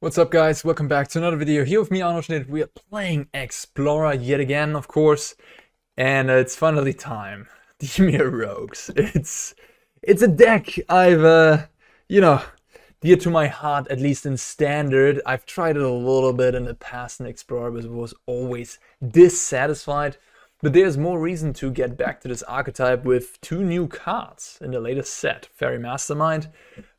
What's up guys, welcome back to another video. Here with me, Arne. We are playing Explorer yet again, of course. And it's finally time. The Mire Rogues. It's a deck I've, dear to my heart, at least in Standard. I've tried it a little bit in the past in Explorer, but was always dissatisfied. But there's more reason to get back to this archetype with two new cards in the latest set. Faerie Mastermind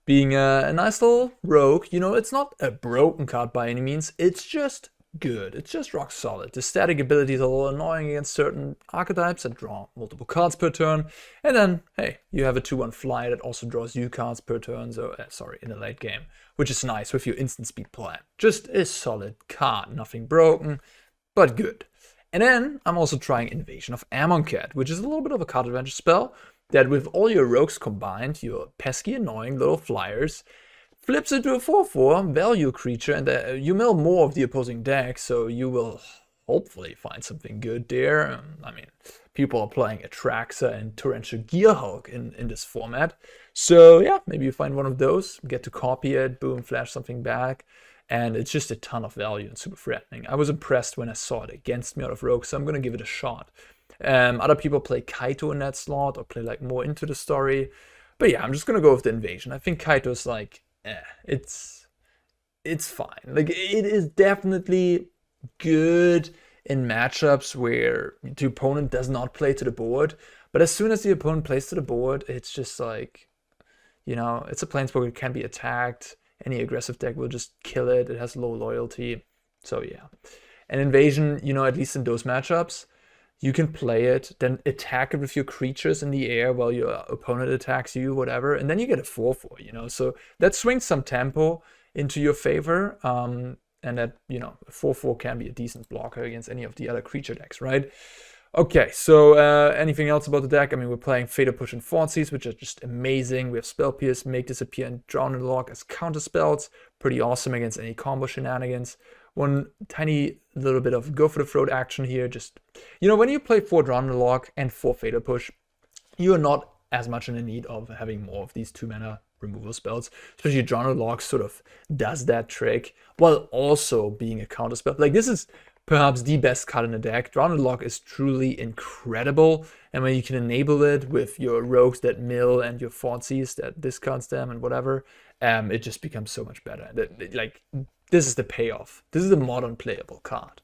being a nice little rogue. You know, it's not a broken card by any means, it's just good. It's just rock solid. The static ability is a little annoying against certain archetypes that draw multiple cards per turn. And then, hey, you have a 2/1 flyer that also draws you cards per turn, so, in the late game. Which is nice with your instant speed plan. Just a solid card, nothing broken, but good. And then, I'm also trying Invasion of Amonkhet, which is a little bit of a card advantage spell that with all your rogues combined, your pesky annoying little flyers, flips into a 4/4 value creature, and you mill more of the opposing deck, so you will hopefully find something good there. I mean, people are playing Atraxa and Torrential Gearhulk in this format, so yeah, maybe you find one of those, get to copy it, boom, flash something back, and it's just a ton of value and super threatening. I was impressed when I saw it against me out of rogue, so I'm gonna give it a shot. Other people play Kaito in that slot or play like more into the story. But yeah, I'm just gonna go with the Invasion. I think Kaito's like, it's fine. Like, it is definitely good in matchups where the opponent does not play to the board. But as soon as the opponent plays to the board, it's just like, you know, it's a Planeswalker, it can be attacked. Any aggressive deck will just kill it. It has low loyalty. So yeah. And Invasion, you know, at least in those matchups, you can play it, then attack it with your creatures in the air while your opponent attacks you, whatever, and then you get a 4/4, you know? So that swings some tempo into your favor, and that, you know, a 4/4 can be a decent blocker against any of the other creature decks, right? Okay, so anything else about the deck? I mean, we're playing Fatal Push and Thoughtseize, which are just amazing. We have Spell Pierce, Make Disappear, and Drown in the Loch as counter spells. Pretty awesome against any combo shenanigans. One tiny little bit of go for the throat action here. Just, you know, when you play 4 Drown in the Loch and 4 Fatal Push, you are not as much in the need of having more of these 2-mana removal spells. Especially Drown in the Loch sort of does that trick while also being a counter spell. Like, this is perhaps the best card in the deck. Drown in the Loch is truly incredible, and when you can enable it with your rogues that mill and your Thoughtseize that discards them and whatever, it just becomes so much better. Like, this is the payoff. This is a modern playable card.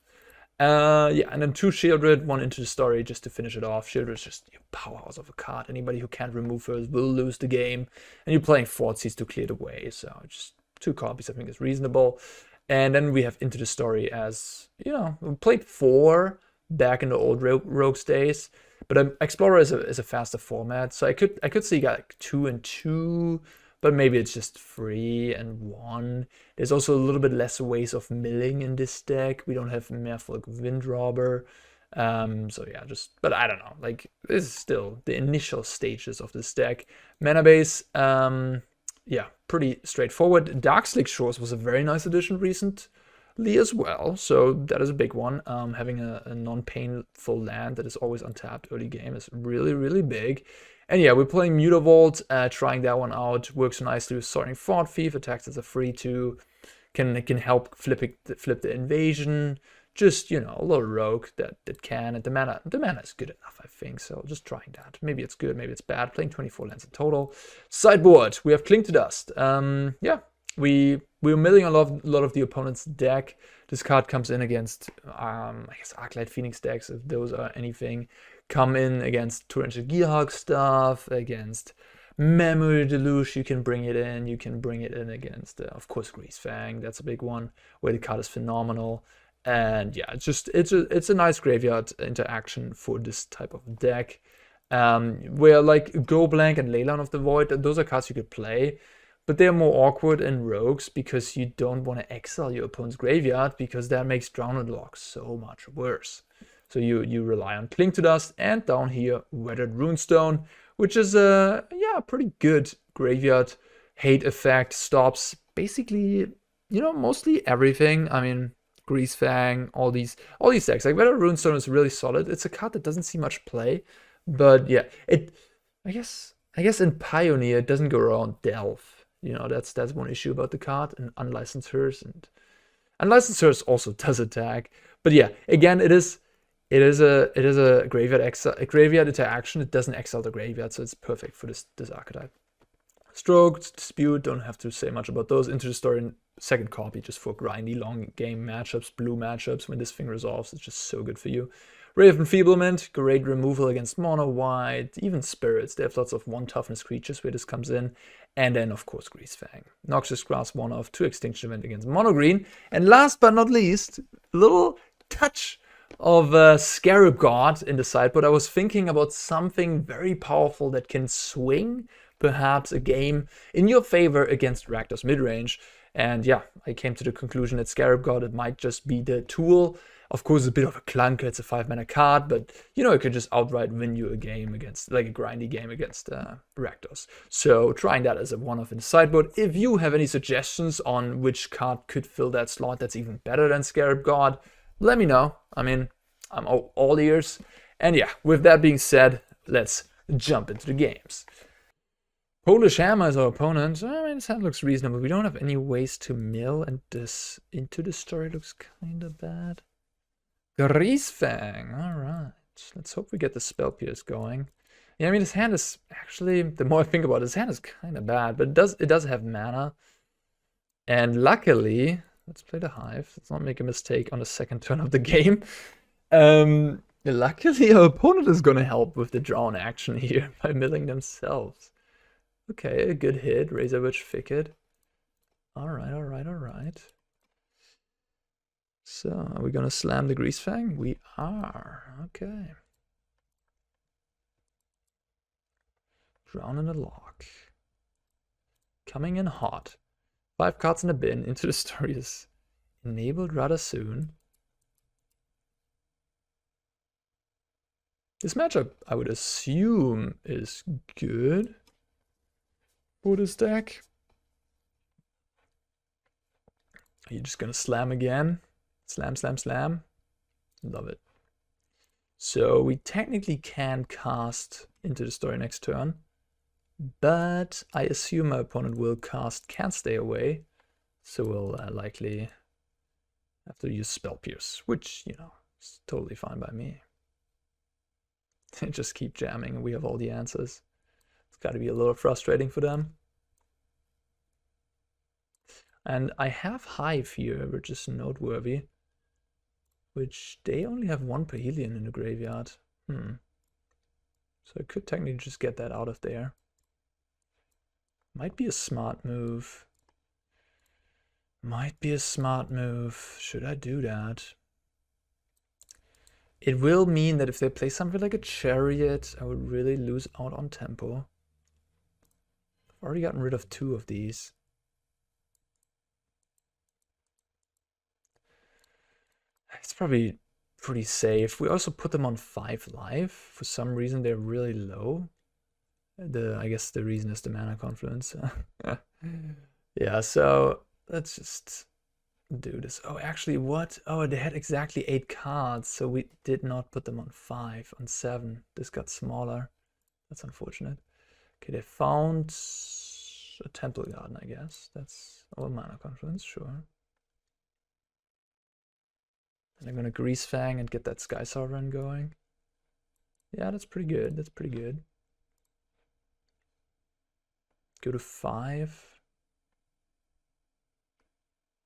Yeah, and then 2 Sheoldred, 1 into the story just to finish it off. Sheoldred is just a powerhouse of a card. Anybody who can't remove her will lose the game. And you're playing Thoughtseize to clear the way, so just 2 copies I think is reasonable. And then we have Into the Story as, you know, we played 4 back in the old Rogues days, but Explorer is a faster format, so I could see like 2 and 2, but maybe it's just 3 and 1. There's also a little bit less ways of milling in this deck. We don't have Merfolk Windrobber, so yeah, but I don't know. Like, this is still the initial stages of this deck. Mana base, yeah, pretty straightforward. Darkslick Shores was a very nice addition recently as well, so that is a big one. Having a non-painful land that is always untapped early game is really, really big. And yeah, we're playing Mutavault, trying that one out. Works nicely with Soaring Thought-Thief, attacks as a 3/2, can help flip the invasion. Just, you know, a little rogue that can, and the mana is good enough, I think, so just trying that. Maybe it's good, maybe it's bad. Playing 24 lands in total. Sideboard, we have Cling to Dust. Yeah, we're milling a lot of the opponent's deck. This card comes in against, I guess, Arclight Phoenix decks, if those are anything. Come in against Torrential Gearhulk stuff, against Memory Deluge, you can bring it in. You can bring it in against, of course, Greasefang. That's a big one, where the card is phenomenal. And yeah, it's a nice graveyard interaction for this type of deck. Where like Go Blank and Leyline of the Void, those are cards you could play, but they're more awkward in Rogues because you don't want to exile your opponent's graveyard, because that makes Drown in the Loch so much worse. So you rely on Cling to Dust, and down here Weathered Runestone, which is a pretty good graveyard hate effect. Stops basically, you know, mostly everything. I mean, Greasefang, all these decks. Like, Weathered Runestone is really solid. It's a card that doesn't see much play, but yeah, I guess in Pioneer it doesn't go around Delve. You know, that's one issue about the card, and unlicensed hers, and Unlicensed Source also does attack. But yeah, again, it is a graveyard interaction. It doesn't exile the graveyard, so it's perfect for this archetype. Stroke, Dispute, don't have to say much about those. Into the Story, second copy, just for grindy long game matchups, blue matchups. When this thing resolves, it's just so good for you. Ray of Enfeeblement, great removal against mono white, even spirits. They have lots of 1 toughness creatures where this comes in. And then, of course, Greasefang. Noxious Grasp, 1 of 2 Extinction Event against mono green. And last but not least, a little touch of Scarab God in the sideboard. I was thinking about something very powerful that can swing perhaps a game in your favor against Rakdos midrange. And yeah, I came to the conclusion that Scarab God, it might just be the tool. Of course, it's a bit of a clunker, it's a 5-mana card, but you know, it could just outright win you a game against, like a grindy game against Rakdos. So trying that as a one-off in the sideboard. If you have any suggestions on which card could fill that slot that's even better than Scarab God, let me know. I mean, I'm all ears. And yeah, with that being said, let's jump into the games. Polish Hammer is our opponent. I mean, this hand looks reasonable. We don't have any ways to mill, and this Into the Story looks kind of bad. Greasefang, alright. Let's hope we get the Spell Pierce going. Yeah, I mean, his hand is actually, the more I think about it, his hand is kind of bad, but it does have mana. And luckily, let's play the Hive. Let's not make a mistake on the second turn of the game. Luckily, our opponent is going to help with the drawn action here by milling themselves. Okay, a good hit. Razorwitch Thicket. Alright, alright, alright. So, are we going to slam the Greasefang? We are. Okay. Drown in the Loch. Coming in hot. 5 cards in the bin. Into the Story is enabled rather soon. This matchup, I would assume, is good for this deck. Are you just going to slam again? Slam, slam, slam. Love it. So we technically can cast Into the Story next turn, but I assume my opponent will cast Can't Stay Away, so we'll likely have to use Spell Pierce, which, you know, is totally fine by me. Just keep jamming and we have all the answers. It's got to be a little frustrating for them. And I have Hive here, which is noteworthy. Which they only have 1 Perihelion in the graveyard. So I could technically just get that out of there. Might be a smart move. Might be a smart move. Should I do that? It will mean that if they play something like a Chariot, I would really lose out on tempo. I've already gotten rid of 2 of these. It's probably pretty safe. We also put them on 5 life. For some reason, they're really low. I guess the reason is the mana confluence. Yeah, so let's just do this. Oh, actually, what? Oh, they had exactly 8 cards, so we did not put them on 5, on 7. This got smaller. That's unfortunate. Okay, they found a Temple Garden, I guess. That's our mana confluence, sure. And I'm gonna Greasefang and get that Sky Sovereign going. Yeah, that's pretty good. That's pretty good. Go to 5.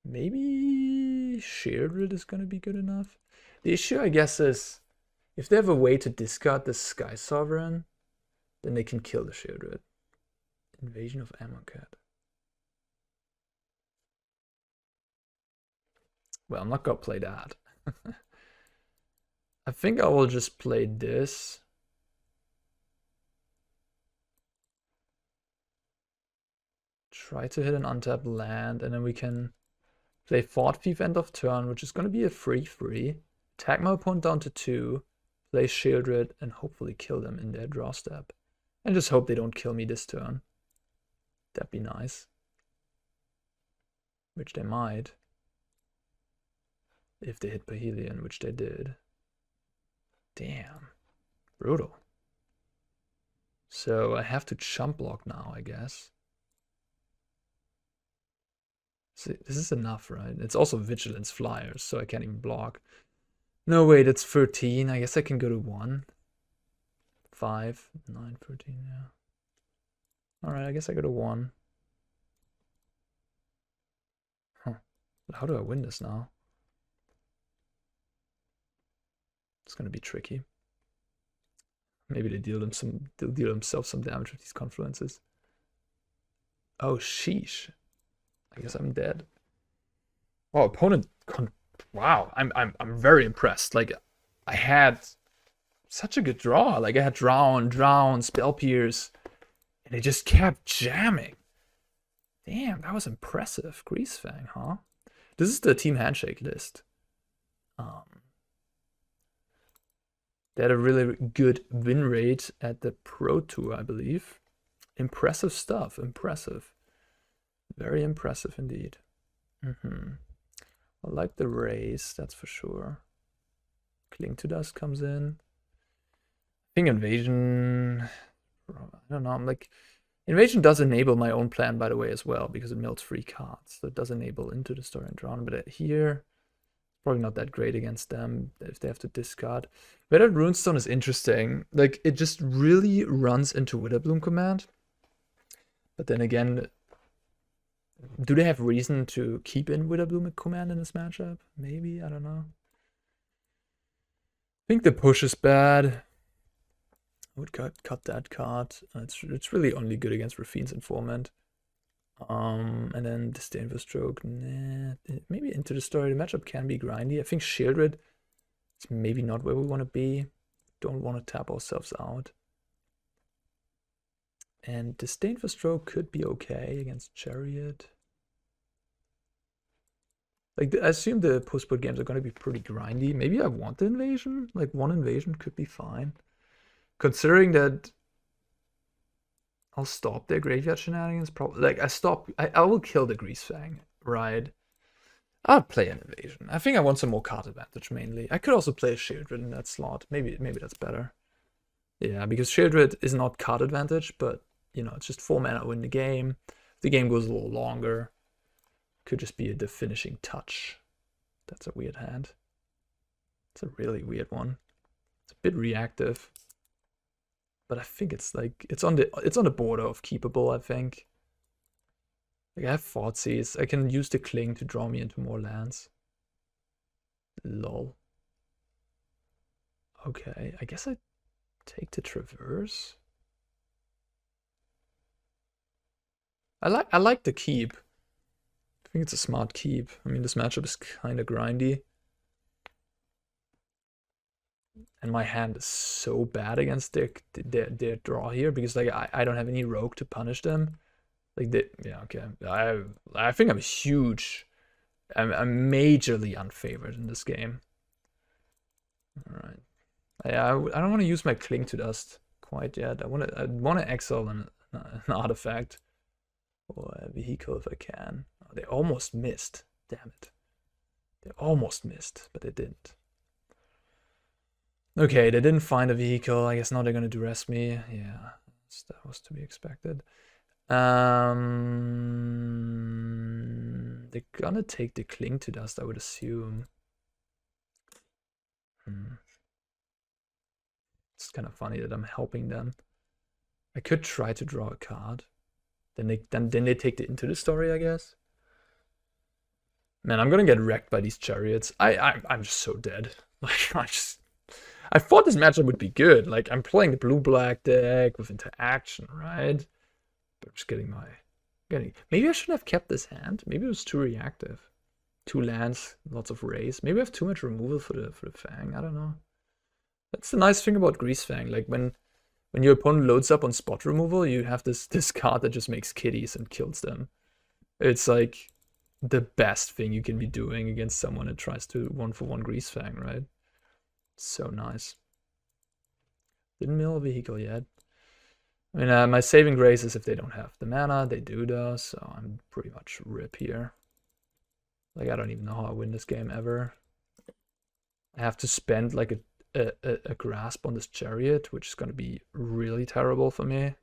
Maybe Sheoldred is gonna be good enough. The issue, I guess, is if they have a way to discard the Sky Sovereign, then they can kill the Sheoldred. Invasion of Amonkhet. Well, I'm not gonna play that. I think I will just play this. Try to hit an untapped land, and then we can play Thoughtful end of turn, which is going to be a 3/3. Tag my opponent down to 2, play Sheoldred, and hopefully kill them in their draw step. And just hope they don't kill me this turn. That'd be nice. Which they might. If they hit Perihelion, which they did. Damn. Brutal. So I have to chump block now, I guess. See, this is enough, right? It's also Vigilance Flyers, so I can't even block. No, wait, it's 13. I guess I can go to 1. 5, 9, 13, yeah. Alright, I guess I go to 1. Huh. But how do I win this now? It's gonna be tricky. Maybe they'll deal themselves some damage with these confluences. Oh, sheesh. I guess I'm dead. Oh, opponent. Wow, I'm very impressed. Like, I had such a good draw. Like, I had drown, spell pierce, and it just kept jamming. Damn, that was impressive. Greasefang, huh? This is the team handshake list. They had a really good win rate at the Pro Tour, I believe. Impressive stuff. Impressive. Very impressive indeed. I like the race, that's for sure. Cling to Dust comes in. I think Invasion... I don't know, I'm like... Invasion does enable my own plan, by the way, as well, because it melts free cards. So it does enable Into the Story and Drown, but here... Probably not that great against them if they have to discard. Weathered Runestone is interesting. Like, it just really runs into Witherbloom command. But then again, do they have reason to keep in Witherbloom command in this matchup? Maybe, I don't know. I think the push is bad. I would cut that card. It's really only good against Raffine's Informant. And then Disdainful Stroke, nah, maybe Into the Story. The matchup can be grindy. I think Sheoldred is maybe not where we want to be. Don't want to tap ourselves out. And Disdainful Stroke could be okay against Chariot. Like, I assume the post-board games are going to be pretty grindy. Maybe I want the Invasion. Like, 1 Invasion could be fine. Considering that I'll stop their graveyard shenanigans. Probably, like, I will kill the Greasefang, right? I'll play an Invasion. I think I want some more card advantage mainly. I could also play a Sheoldred in that slot. Maybe that's better. Yeah, because Sheoldred is not card advantage, but you know, it's just 4 mana win the game. If the game goes a little longer, could just be the finishing touch. That's a weird hand. It's a really weird one. It's a bit reactive. But I think it's like it's on the border of keepable, I think. Like, I have Thoughtseize. I can use the Cling to draw me into more lands. Lol. Okay, I guess I take the Traverse. I like the keep. I think it's a smart keep. I mean, this matchup is kind of grindy. And my hand is so bad against their draw here because, like, I don't have any rogue to punish them. Like, yeah, okay. I think I'm majorly unfavored in this game. All right. I don't want to use my Cling to Dust quite yet. I want to exile an artifact or a vehicle if I can. Oh, they almost missed. Damn it. They almost missed, but they didn't. Okay, they didn't find a vehicle. I guess now they're gonna duress me. Yeah, that was to be expected. They're gonna take the Cling to Dust, I would assume. It's kind of funny that I'm helping them. I could try to draw a card. Then they take the Into the Story, I guess. Man, I'm gonna get wrecked by these Chariots. I'm just so dead. Like, I thought this matchup would be good. Like, I'm playing the blue-black deck with interaction, right? But I'm just getting maybe I shouldn't have kept this hand. Maybe it was too reactive. 2 lands, lots of rays. Maybe I have too much removal for the Fang. I don't know. That's the nice thing about Greasefang. Like, when your opponent loads up on spot removal, you have this card that just makes kitties and kills them. It's like the best thing you can be doing against someone that tries to 1-for-1 Greasefang, right? So nice. Didn't mill a vehicle yet. I mean, my saving grace is if they don't have the mana. They do though, so I'm pretty much rip here. Like, I don't even know how I win this game ever. I have to spend like a grasp on this Chariot, which is going to be really terrible for me.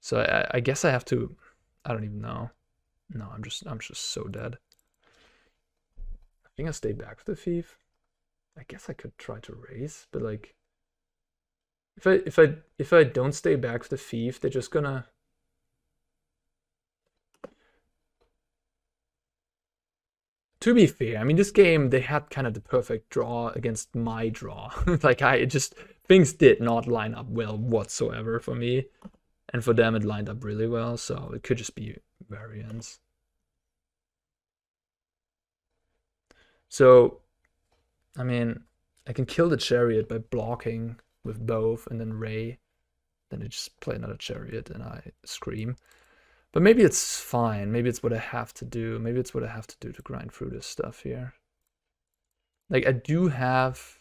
So I guess I have to... I don't even know. No, I'm just so dead. I think I stay back with the thief. I guess I could try to raise, but like if I don't stay back with the thief, they're just gonna. To be fair, I mean, this game, they had kind of the perfect draw against my draw. Like, things did not line up well whatsoever for me. And for them, it lined up really well, so it could just be variance. So, I mean, I can kill the chariot by blocking with both and then Ray. Then I just play another chariot and I scream. But maybe it's fine. Maybe it's what I have to do. Maybe it's what I have to do to grind through this stuff here. Like, I do have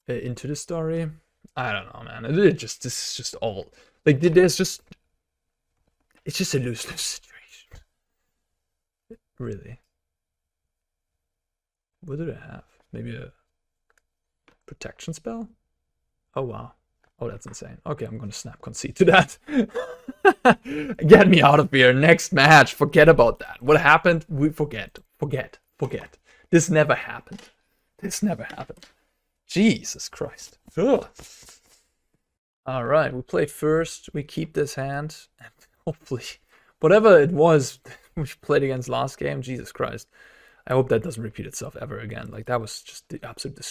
into the story. I don't know, man. This is just all like it's just a lose-lose situation. Really. What do they have? Maybe a protection spell? Oh wow. Oh, that's insane. Okay, I'm gonna snap concede to that. Get me out of here. Next match. Forget about that. What happened? We forget. This never happened. Jesus Christ. Ugh. All right, we play first. We keep this hand. And hopefully, whatever it was we played against last game, Jesus Christ. I hope that doesn't repeat itself ever again. Like, that was just the absolute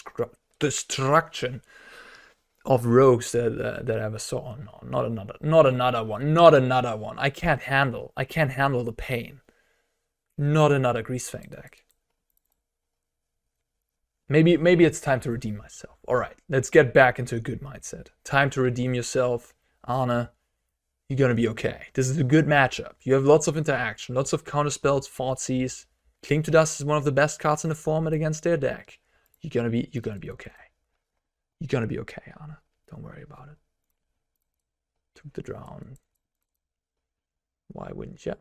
destruction of rogues that I ever saw. Oh, no, not another one. I can't handle the pain. Not another Greasefang deck. Maybe it's time to redeem myself. All right, let's get back into a good mindset. Time to redeem yourself, Arne. You're gonna be okay. This is a good matchup. You have lots of interaction, lots of counterspells, Thoughtseize. Cling to Dust is one of the best cards in the format against their deck. You're gonna be okay. You're gonna be okay, Arne. Don't worry about it. Took the drown. Why wouldn't you?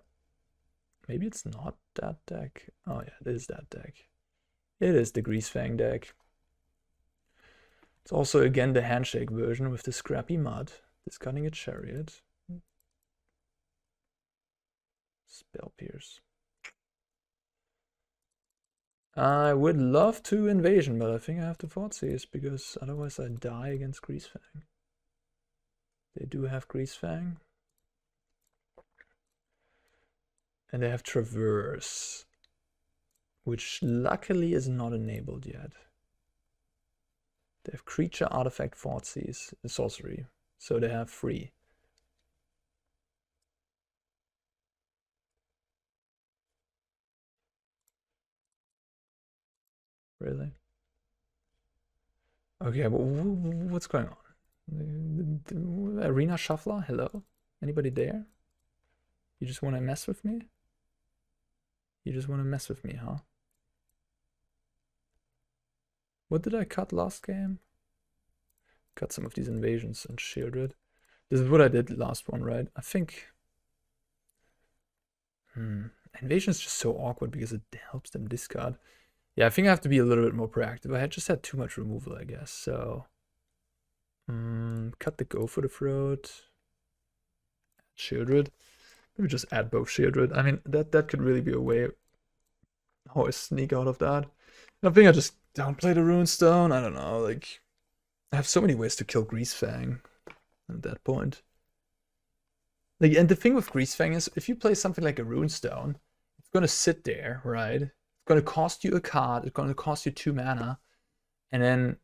Maybe it's not that deck. Oh yeah, it is that deck. It is the Greasefang deck. It's also again the handshake version with the scrappy mud, discarding a chariot. Spell Pierce. I would love to Invasion, but I think I have to Thoughtseize because otherwise I die against Greasefang. They do have Greasefang. And they have Traverse, which luckily is not enabled yet. They have Creature, Artifact, Thoughtseize, Sorcery, so they have 3. Really? Okay, what's going on? The Arena Shuffler? Hello? Anybody there? You just want to mess with me? You just want to mess with me, huh? What did I cut last game? Cut some of these invasions and Sheoldred. This is what I did last one, right? I think... Invasion is just so awkward because it helps them discard. Yeah, I think I have to be a little bit more proactive. I had just had too much removal, I guess, so... cut the Go for the Throat. Sheoldred. Maybe just add both Sheoldred. I mean, that could really be a way how I sneak out of that. And I think I just downplay the Runestone. I don't know, like... I have so many ways to kill Greasefang at that point. Like, and the thing with Greasefang is, if you play something like a Runestone, it's gonna sit there, right? It's gonna cost you a card, it's gonna cost you 2 mana, and then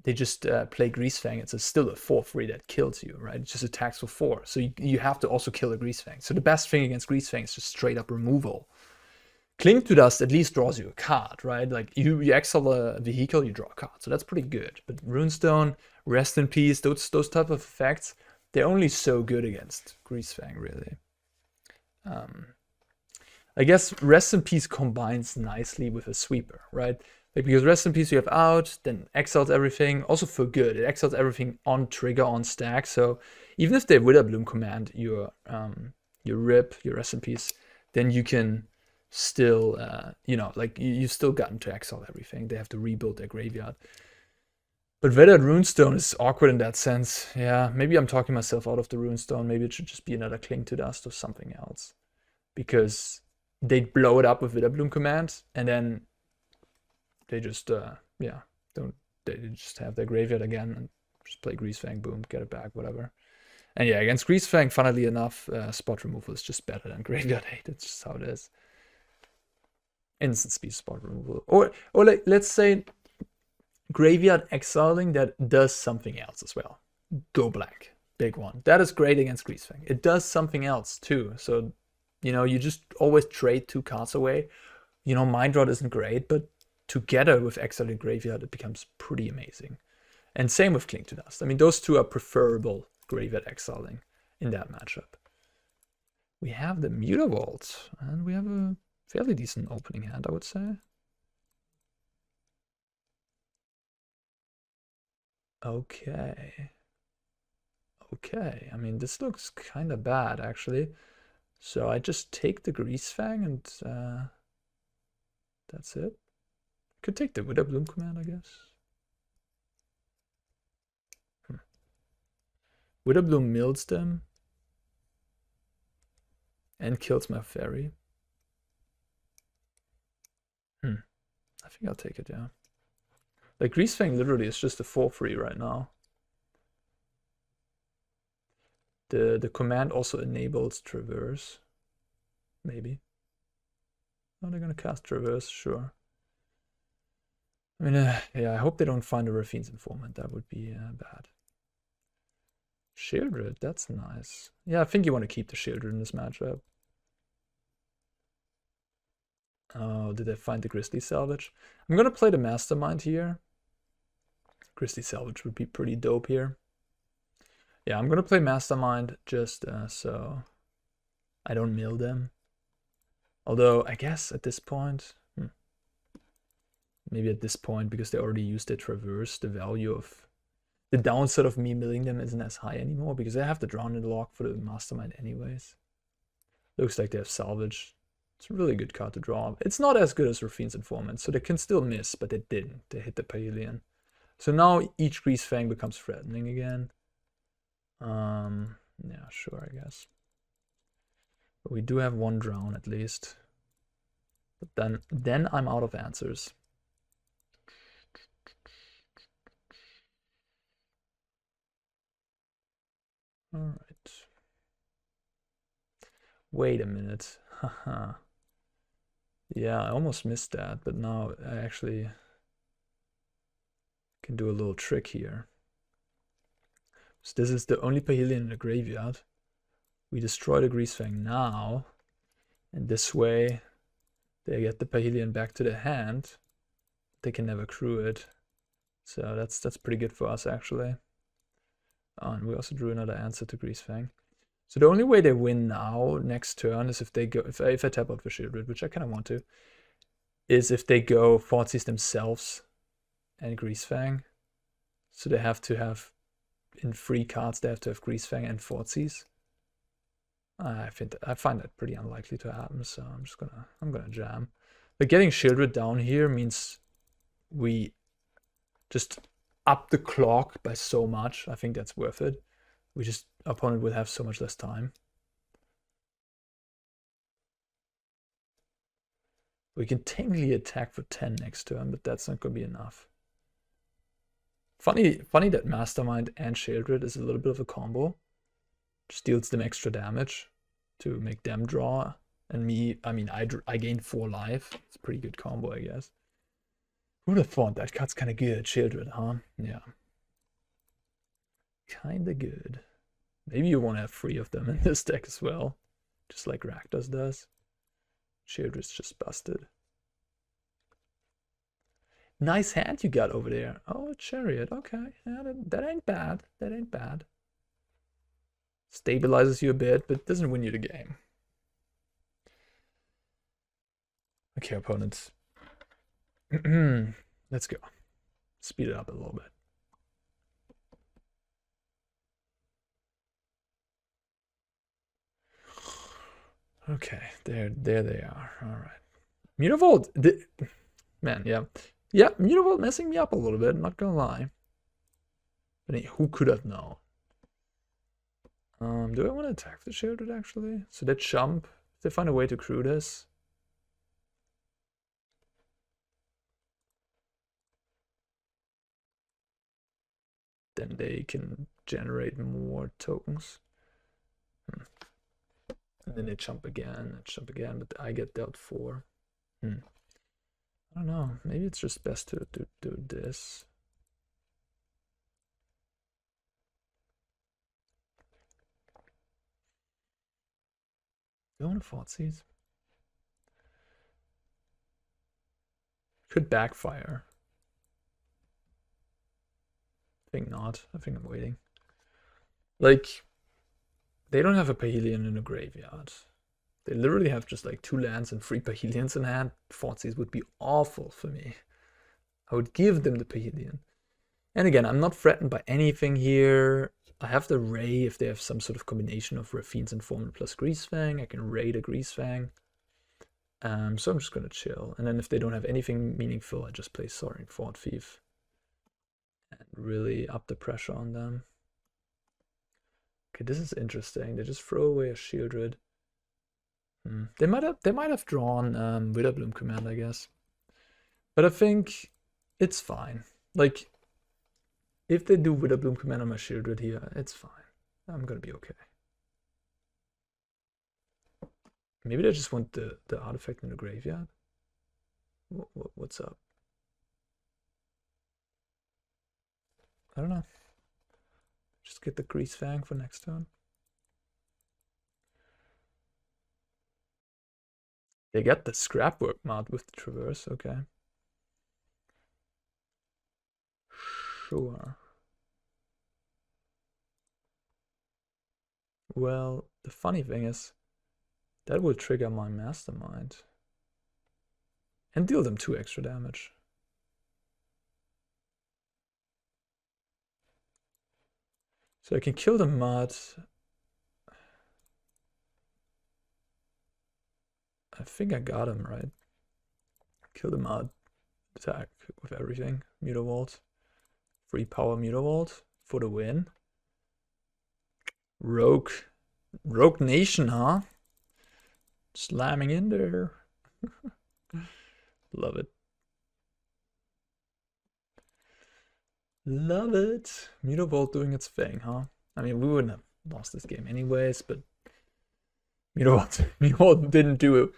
they just play Greasefang. It's still a 4/3 that kills you, right? It just attacks for 4. So you have to also kill a Greasefang. So the best thing against Greasefang is just straight up removal. Cling to Dust at least draws you a card, right? Like you exile a vehicle, you draw a card. So that's pretty good. But Runestone, Rest in Peace, those type of effects, they're only so good against Greasefang, really. I guess Rest in Peace combines nicely with a sweeper, right? Like, because Rest in Peace you have out, then exiles everything. Also for good, it exiles everything on trigger, on stack. So even if they Witherbloom command your rip, your Rest in Peace, then you can still, you know, like you still gotten to exile everything. They have to rebuild their graveyard. But Weathered Runestone is awkward in that sense. Yeah, maybe I'm talking myself out of the Runestone. Maybe it should just be another Cling to Dust or something else. Because they blow it up with Witherbloom command, and then they just, yeah, they just have their graveyard again and just play Greasefang, boom, get it back, whatever. And yeah, against Greasefang, funnily enough, spot removal is just better than Graveyard Hate. That's just how it is. Instant speed spot removal. Or like, let's say Graveyard Exiling that does something else as well. Go black. Big one. That is great against Greasefang. It does something else too. So, you know, you just always trade 2 cards away. You know, Mind Rot isn't great, but together with Exiling Graveyard, it becomes pretty amazing. And same with Cling to Dust. I mean, those two are preferable Graveyard Exiling in that matchup. We have the Mutavault, and we have a fairly decent opening hand, I would say. Okay. Okay, I mean, this looks kind of bad, actually. So I just take the Greasefang, and that's it. Could take the Witherbloom command, I guess. Witherbloom mills them and kills my fairy. I think I'll take it, yeah. Like, Greasefang literally is just a 4-3 right now. The command also enables Traverse. Maybe. Oh, they're gonna cast Traverse, sure. I mean, yeah, I hope they don't find a Raffine's Informant. That would be bad. Sheoldred, that's nice. Yeah, I think you want to keep the Sheoldred in this matchup. Oh, did I find the Grizzly Salvage? I'm gonna play the Mastermind here. Grizzly Salvage would be pretty dope here. Yeah, I'm gonna play Mastermind just so I don't mill them. Although, I guess at this point, maybe at this point, because they already used their Traverse, the value of the downside of me milling them isn't as high anymore, because I have the Drown in the Loch for the Mastermind anyways. Looks like they have Salvage. It's a really good card to draw. It's not as good as Raffine's Informant, so they can still miss, but they didn't. They hit the Pavilion. So now each Greasefang becomes threatening again. Yeah, sure, I guess. But we do have 1 Drown at least. But then I'm out of answers. All right. Wait a minute. Haha. Yeah, I almost missed that, but now I actually can do a little trick here. So this is the only Pavilion in the graveyard. We destroy the Greasefang now, and this way they get the Pavilion back to the hand. They can never crew it. So that's pretty good for us, actually. Oh, and we also drew another answer to Greasefang. So the only way they win now, next turn, is if they go, if I tap out for Sheoldred, which I kind of want to, is if they go Thoughtseize themselves and Greasefang. So they have to have, in 3 cards, they have to have Greasefang and Thoughtseize. I find that pretty unlikely to happen, so I'm gonna jam. But getting Sheoldred down here means we just up the clock by so much. I think that's worth it. Opponent would have so much less time. We can technically attack for 10 next turn, but that's not gonna be enough. Funny that Mastermind and Sheoldred is a little bit of a combo. Just deals them extra damage to make them draw. And me, I mean, I gain 4 life. It's a pretty good combo, I guess. Who would have thought that card's kind of good, Sheoldred, huh? Yeah. Kind of good. Maybe you want to have 3 of them in this deck as well. Just like Rakdos does. Sheoldred's just busted. Nice hand you got over there. Oh, Chariot. Okay. Yeah, that ain't bad. That ain't bad. Stabilizes you a bit, but doesn't win you the game. Okay, opponents. Let's go. Speed it up a little bit. Okay, there they are. All right. Mutavault, man, yeah. Yeah, Mutavault messing me up a little bit, not gonna lie. But hey, who could have known? Do I want to attack the Sheoldred actually? So they jump. If they find a way to crew this. Then they can generate more tokens. And then they jump again, but I get dealt 4. I don't know. Maybe it's just best to do this. Do I want to Thoughtseize? Could backfire. I think not. I think I'm waiting. Like, they don't have a Pahelion in a graveyard. They literally have just like 2 lands and 3 Pahelions in hand. Thoughtseize would be awful for me. I would give them the Pahelion. And again, I'm not threatened by anything here. I have the Ray if they have some sort of combination of Raffine's Informant plus Greasefang. I can raid a Greasefang. So I'm just going to chill. And then if they don't have anything meaningful, I just play Soaring Thought-Thief. And really up the pressure on them. Okay, this is interesting. They just throw away a Sheoldred. They might have drawn Witherbloom Command, I guess. But I think it's fine. Like, if they do Witherbloom Command on my Sheoldred here, it's fine. I'm gonna be okay. Maybe they just want the artifact in the graveyard. What's up? I don't know. Just get the Greasefang for next turn. They get the Scrapwork mod with the Traverse, okay. Sure. Well, the funny thing is, that will trigger my Mastermind. And deal them 2 extra damage. So I can kill the Mud. I think I got him, right? Kill the Mud. Attack with everything. Mutavault. Free power Mutavault for the win. Rogue Nation, huh? Slamming in there. Love it. Love it. Mutavault doing its thing, huh? I mean, we wouldn't have lost this game anyways, but Mutavault didn't do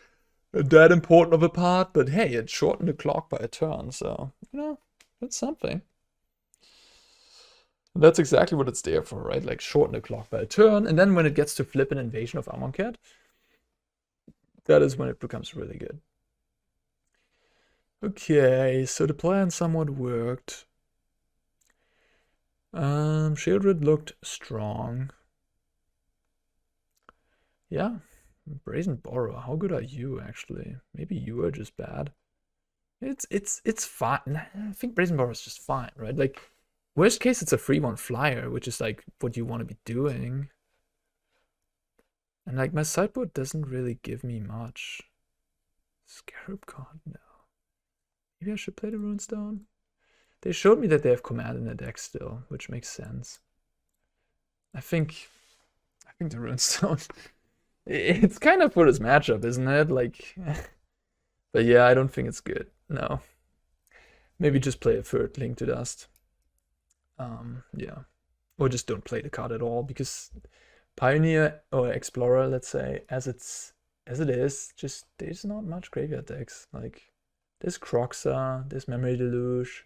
that important of a part, but hey, it shortened the clock by a turn, so, you know, that's something. That's exactly what it's there for, right? Like, shorten the clock by a turn, and then when it gets to flip an Invasion of Amonkhet, that is when it becomes really good. Okay, so the plan somewhat worked. Sheoldred looked strong. Yeah, Brazen Borrower. How good are you, actually? Maybe you are just bad. It's fine. I think Brazen Borrower is just fine, right? Like, worst case, it's a 3/1 flyer, which is like what you want to be doing. And like my sideboard doesn't really give me much. Scarab God, no. Maybe I should play the Runestone. They showed me that they have command in the deck still, which makes sense. I think the Runestone. It's kind of for this matchup, isn't it? Like, but yeah, I don't think it's good. No. Maybe just play a third Link to Dust. Yeah. Or just don't play the card at all, because Pioneer or Explorer, let's say, as it is, just there's not much graveyard decks. Like, there's Croxa, there's Memory Deluge,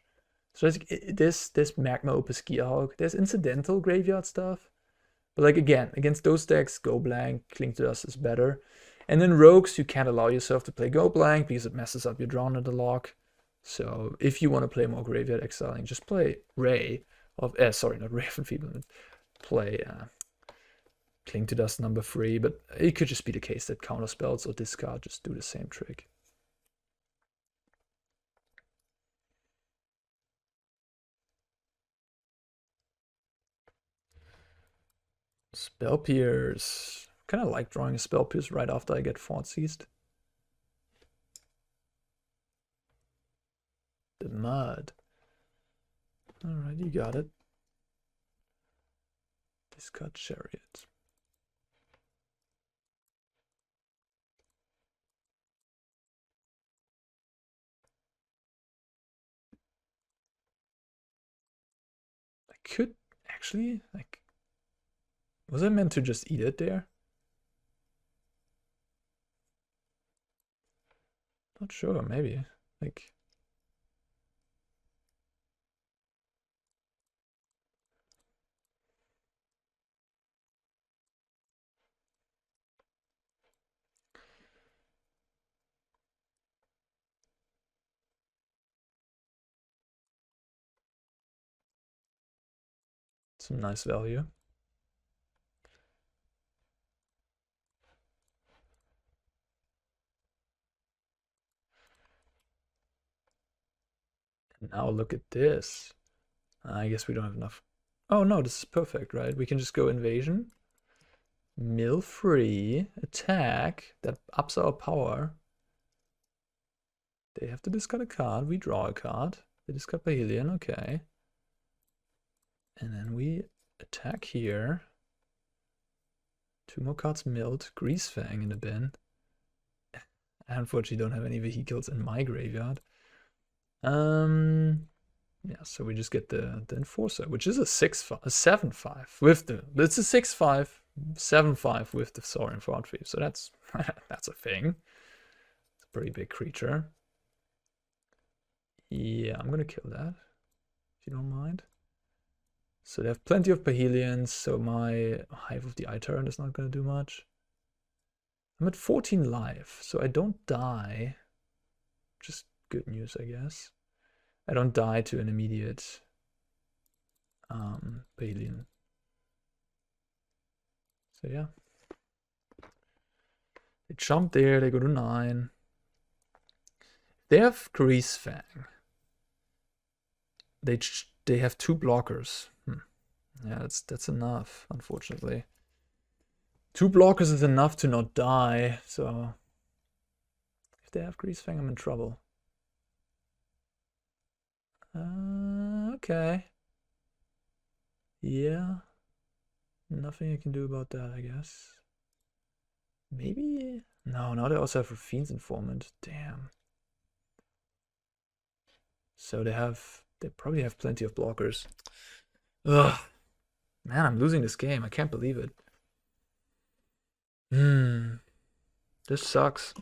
so there's Magma Opus Gearhawk, there's incidental graveyard stuff. But like, again, against those decks, Go Blank, Cling to Dust is better. And then Rogues, you can't allow yourself to play Go Blank because it messes up your draw under the lock. So if you want to play more graveyard exiling, just play Ray of sorry, not Ray of Enfeeblement. Play Cling to Dust number 3, but it could just be the case that counter spells or discard just do the same trick. Spell Pierce. Kind of like drawing a Spell Pierce right after I get Thoughtseized. The Mud. Alright, you got it. Discard Chariot. I could actually, like, was I meant to just eat it there? Not sure, maybe. Like, some nice value. And now look at this. I guess we don't have enough. Oh no, this is perfect, right? We can just go invasion. Mill free, attack, that ups our power. They have to discard a card, we draw a card. They discard Pahelion, okay. And then we attack here. 2 more cards milled, Greasefang in the bin. I unfortunately don't have any vehicles in my graveyard. Yeah, so we just get the Enforcer, which is a 7/5 with the. It's a 6/5, 7/5 with the Soaring Thought-Thief. So that's that's a thing. It's a pretty big creature. Yeah, I'm gonna kill that if you don't mind. So they have plenty of Pahelions, so my Hive of the Eye Tyrant is not gonna do much. I'm at 14 life, so I don't die. Just good news, I guess. I don't die to an immediate Pahelion. So yeah. They jump there, they go to 9. They have Greasefang. They have 2 blockers. Yeah, that's enough, unfortunately. 2 blockers is enough to not die, so if they have Greasefang, I'm in trouble. Okay. Yeah. Nothing I can do about that, I guess. Maybe? No, now they also have a Fiend's Informant. Damn. So they probably have plenty of blockers. Ugh. Man, I'm losing this game. I can't believe it. This sucks.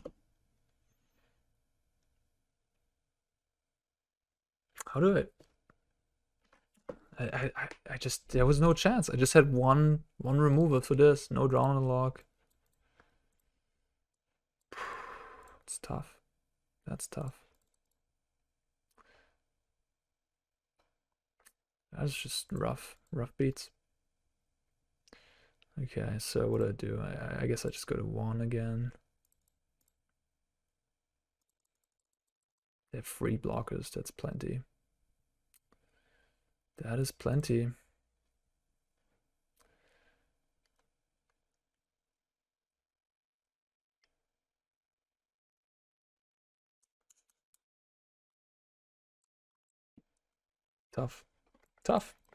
How do I just, there was no chance. I just had one removal for this. No draw on the Loch. It's tough. That's tough. That's just rough beats. Okay, so what do I do? I guess I just go to 1 again. They have 3 blockers, that's plenty. That is plenty. Tough.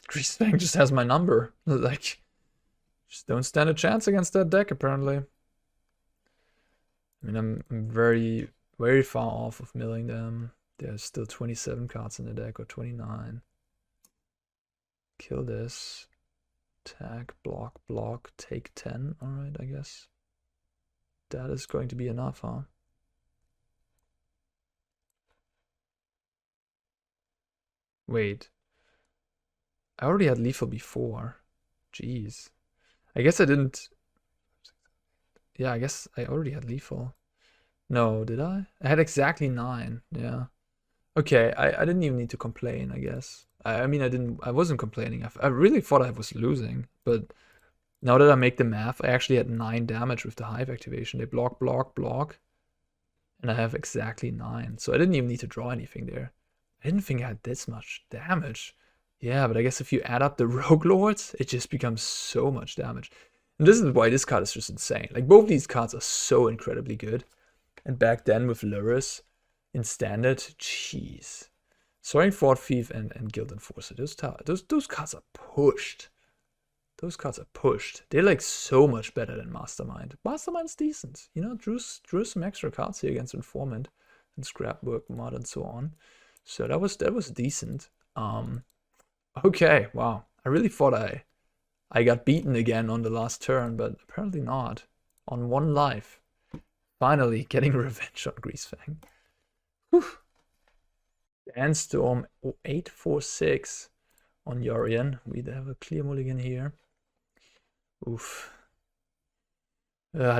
Greasefang just has my number. Like, just don't stand a chance against that deck, apparently. I mean, I'm very, very far off of milling them. There's still 27 cards in the deck, or 29. Kill this. Attack, block, take 10. Alright, I guess. That is going to be enough, huh? Wait. I already had lethal before. Jeez. I guess I didn't... Yeah, I guess I already had lethal. No, did I? I had exactly 9, yeah. Okay, I didn't even need to complain, I guess. I mean, I wasn't complaining. I really thought I was losing, but now that I make the math, I actually had 9 damage with the Hive activation. They block, and I have exactly 9. So I didn't even need to draw anything there. I didn't think I had this much damage. Yeah, but I guess if you add up the Rogue Lords, it just becomes so much damage. And this is why this card is just insane. Like, both these cards are so incredibly good. And back then with Lurrus in Standard, jeez. Soaring Thought-Thief and Guild Enforcer, those cards are pushed. those cards are pushed. They're like so much better than Mastermind. Mastermind's decent. You know, drew some extra cards here against Informant and Scrapbook Mod and so on. So that was decent. Okay, wow. I really thought I got beaten again on the last turn, but apparently not. On 1 life. Finally getting revenge on Greasefang. Whew. Sandstorm 846 on Yorion. We have a clear mulligan here. Oof. Oh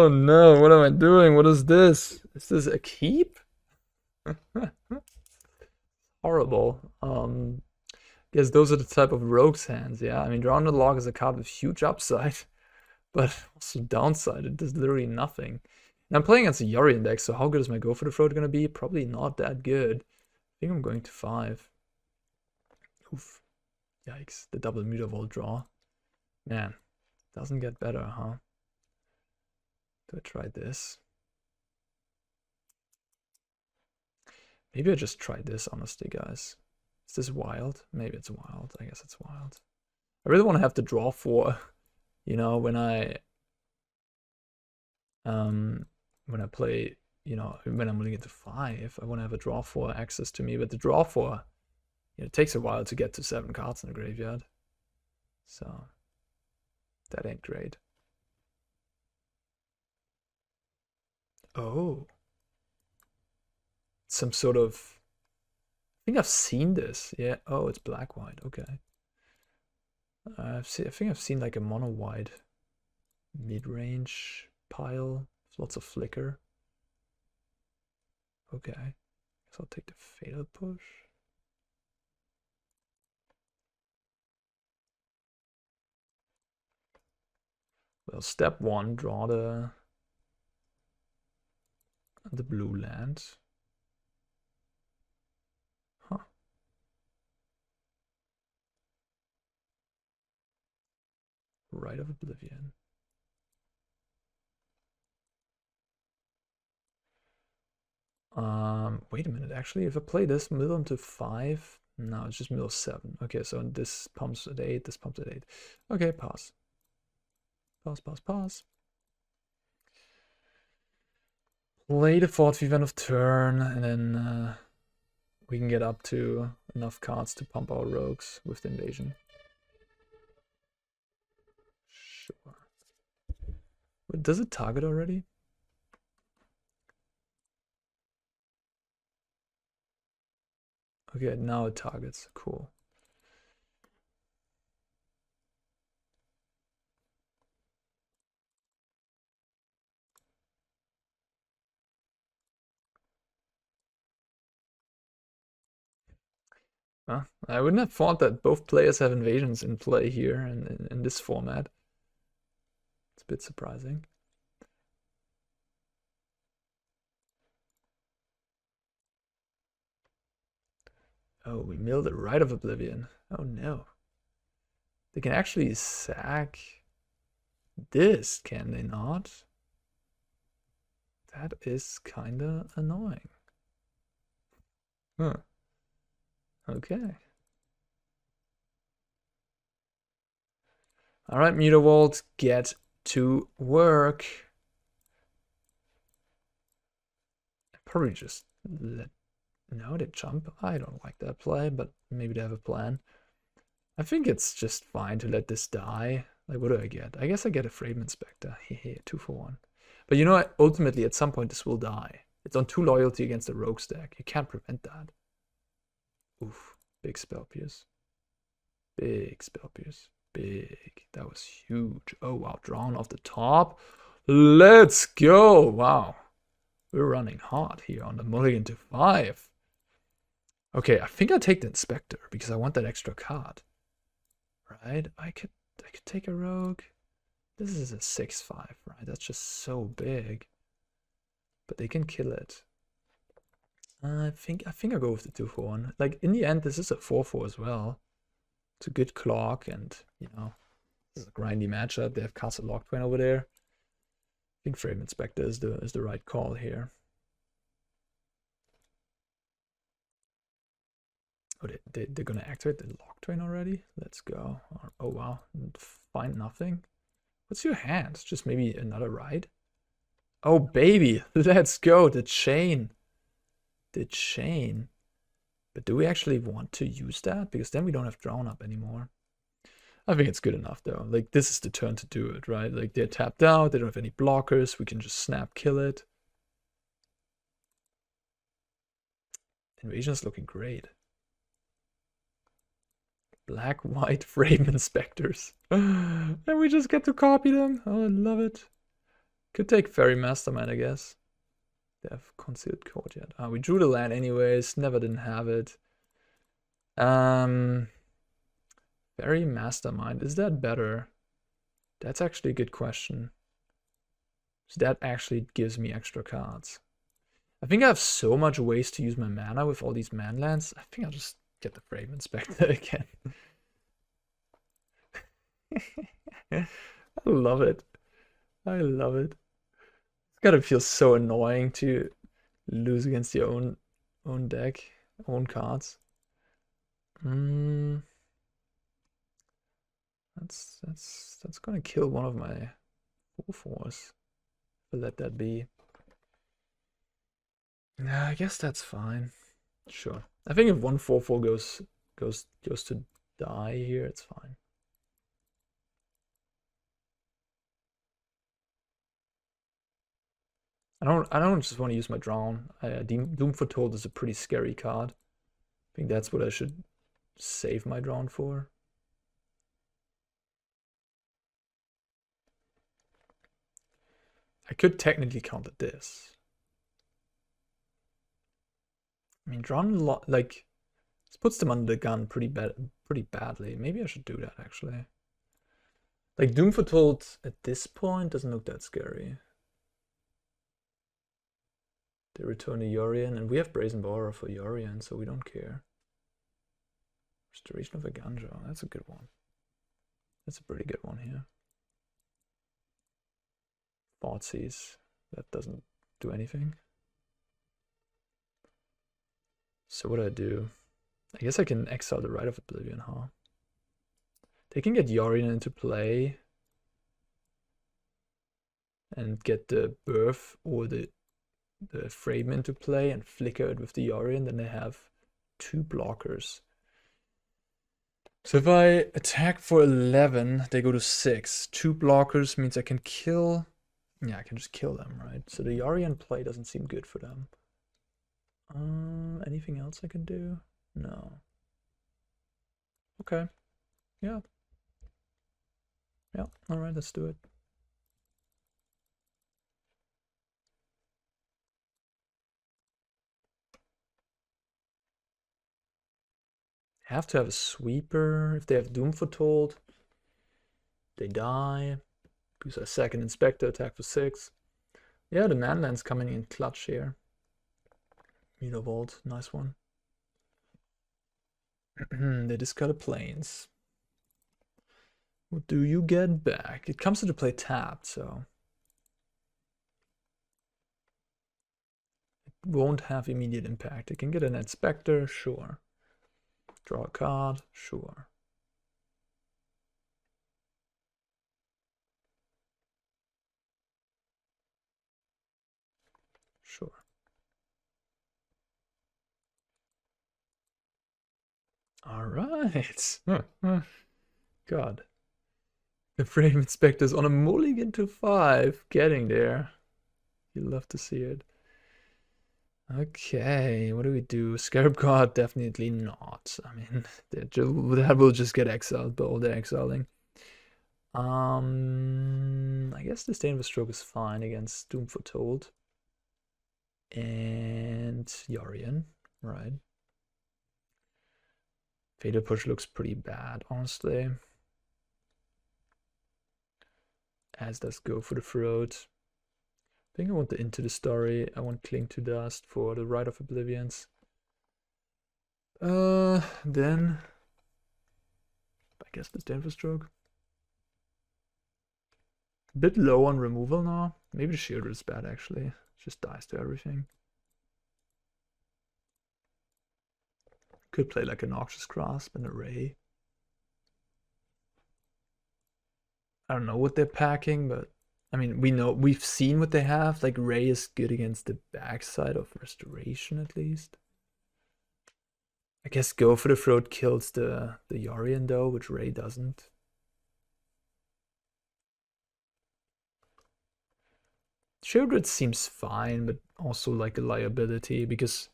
no, what am I doing? What is this? Is this a keep? Horrible. Guess those are the type of rogues hands, yeah. I mean, Drown the Loch is a card with huge upside, but also downside. It does literally nothing. And I'm playing against a Yorion deck, so how good is my Go for the Throat gonna be? Probably not that good. I think I'm going to 5. Oof. Yikes, the double Mutavault draw. Man, doesn't get better, huh? Do I try this? Maybe I just try this, honestly, guys. Is this wild? Maybe it's wild. I guess it's wild. I really want to have to draw 4, you know, when I play, you know, when I'm moving into 5, I want to have a draw 4 access to me, but the draw 4, you know, it takes a while to get to 7 cards in the graveyard. So that ain't great. Oh. Some sort of, I think I've seen this. Yeah. Oh, it's black-white. Okay. I think I've seen like a mono-white mid-range pile. Lots of flicker. Okay. So I'll take the Fatal Push. Well, step 1, draw the blue land. Huh. Rite of Oblivion. Wait a minute, actually, if I play this middle into 5, no, it's just middle 7. Okay, so this pumps at 8, this pumps at 8. Okay, pass. Pass. Play the 4th event of turn, and then we can get up to enough cards to pump our rogues with the invasion. Sure. Wait, does it target already? Okay, now it targets. Cool. Huh? I wouldn't have thought that both players have invasions in play here in this format. It's a bit surprising. Oh, we milled the Rite of Oblivion. Oh no. They can actually sack this, can they not? That is kinda annoying. Huh. Okay. Alright, Mutavault, get to work. Probably just let... No, they jump. I don't like that play, but maybe they have a plan. I think it's just fine to let this die. Like, what do I get? I guess I get a Frame Inspector. Hehe, 2 for 1. But you know what? Ultimately, at some point, this will die. It's on 2 loyalty against the rogue stack. You can't prevent that. Oof. Big Spell Pierce. Big Spell Pierce. Big. That was huge. Oh, wow. Drawn off the top. Let's go. Wow. We're running hot here on the mulligan to 5. Okay, I think I'll take the Inspector because I want that extra card. Right? I could take a rogue. This is a 6/5, right? That's just so big. But they can kill it. I think I'll go with the 2 for 1. Like, in the end, this is a 4/4 as well. It's a good clock, and, you know, this is a grindy matchup. They have Castle Locthwain over there. I think Frame Inspector is the right call here. Oh, they're gonna activate the Locthwain already? Let's go. Oh, wow. Find nothing. What's your hand? Just maybe another ride? Oh, baby. Let's go. The chain. The chain. But do we actually want to use that? Because then we don't have Drown Up anymore. I think it's good enough, though. Like, this is the turn to do it, right? Like, they're tapped out. They don't have any blockers. We can just snap kill it. Invasion's looking great. Black, white frame inspectors. And we just get to copy them. Oh, I love it. Could take Faerie Mastermind, I guess. They have Concealed Courtyard. We drew the land anyways. Never didn't have it. Faerie Mastermind. Is that better? That's actually a good question. So that actually gives me extra cards. I think I have so much ways to use my mana with all these manlands. I think I'll just get the Frame Inspector again. I love it. I love it. It's gotta feel so annoying to lose against your own deck, own cards. That's gonna kill one of my 4/4s. I'll let that be. Yeah, I guess that's fine. Sure. I think if 1 4/4 goes to die here, it's fine. I don't just want to use my Drown. Doom Foretold is a pretty scary card. I think that's what I should save my Drown for. I could technically counter this. I mean, Drown like this puts them under the gun pretty badly. Maybe I should do that actually. Like Doom Foretold at this point doesn't look that scary. They return a Yorion, and we have Brazen Borrower for Yorion, so we don't care. Restoration of a Ganjo, that's a good one. That's a pretty good one here. Thoughtseize, that doesn't do anything. So what do I do? I guess I can exile the Rite of Oblivion, huh? They can get Yorion into play and get the Birth or the Frame into play and flicker it with the Yorion, then they have 2 blockers. So if I attack for 11, they go to 6. 2 blockers means I can kill. Yeah, I can just kill them, right? So the Yorion play doesn't seem good for them. Anything else I can do? No. Okay. Yeah. Yeah, alright, let's do it. Have to have a sweeper. If they have Doom Foretold, they die. Because I second Inspector, attack for 6. Yeah, the manland's coming in clutch here. Mutavault, nice one. They discard plains. What do you get back? It comes into play tapped, so it won't have immediate impact. It can get an Inspector, sure. Draw a card, sure. Sure. All right. God. The Frame Inspector's on a mulligan to 5. Getting there. You'd love to see it. Okay, what do we do? Scarab God, definitely not. I mean, that will just get exiled by all the exiling. I guess Disdainful Stroke is fine against Doom Foretold. And Yorion, right? Fatal Push looks pretty bad, honestly. As does Go for the Throat. I think I want the Into the Story. I want Cling to Dust for the Rite of Oblivions. Then I guess Disdainful Stroke. A bit low on removal now. Maybe the Sheoldred is bad actually. It just dies to everything. Could play like a Noxious Grasp and a Ray. I don't know what they're packing, but I mean, we've seen what they have. Like Ray is good against the backside of Restoration at least. I guess Go for the Throat kills the Yorion though, which Ray doesn't. Sheoldred seems fine, but also like a liability because,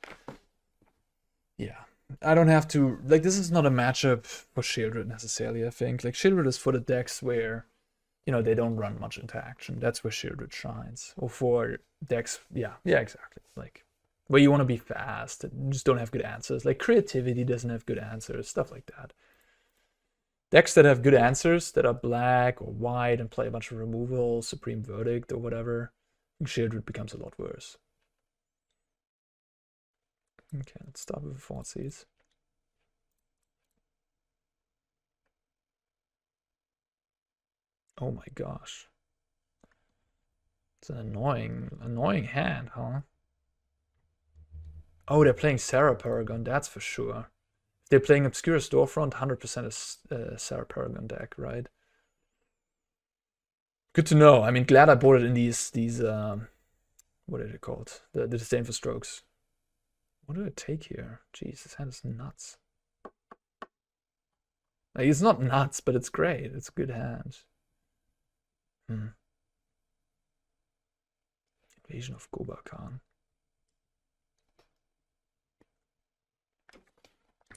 yeah, I don't have to, like, this is not a matchup for Sheoldred necessarily, I think. Like, Sheoldred is for the decks where, you know, they don't run much into action. That's where Sheoldred shines. Or for decks, yeah, exactly. Like, where you want to be fast and just don't have good answers. Like, Creativity doesn't have good answers, stuff like that. Decks that have good answers, that are black or white and play a bunch of removal, Supreme Verdict or whatever, Sheoldred becomes a lot worse. Okay, let's start with the Thoughtseize. Oh my gosh. It's an annoying hand, huh? Oh, they're playing Sarah Paragon, that's for sure. If they're playing Obscura Storefront, 100% is Sarah Paragon deck, right? Good to know. I mean, glad I bought it in these what are they called? The Disdainful Strokes. What do I take here? Jeez, this hand is nuts. Like, it's not nuts, but it's great. It's a good hand. Invasion of Gobarkhan.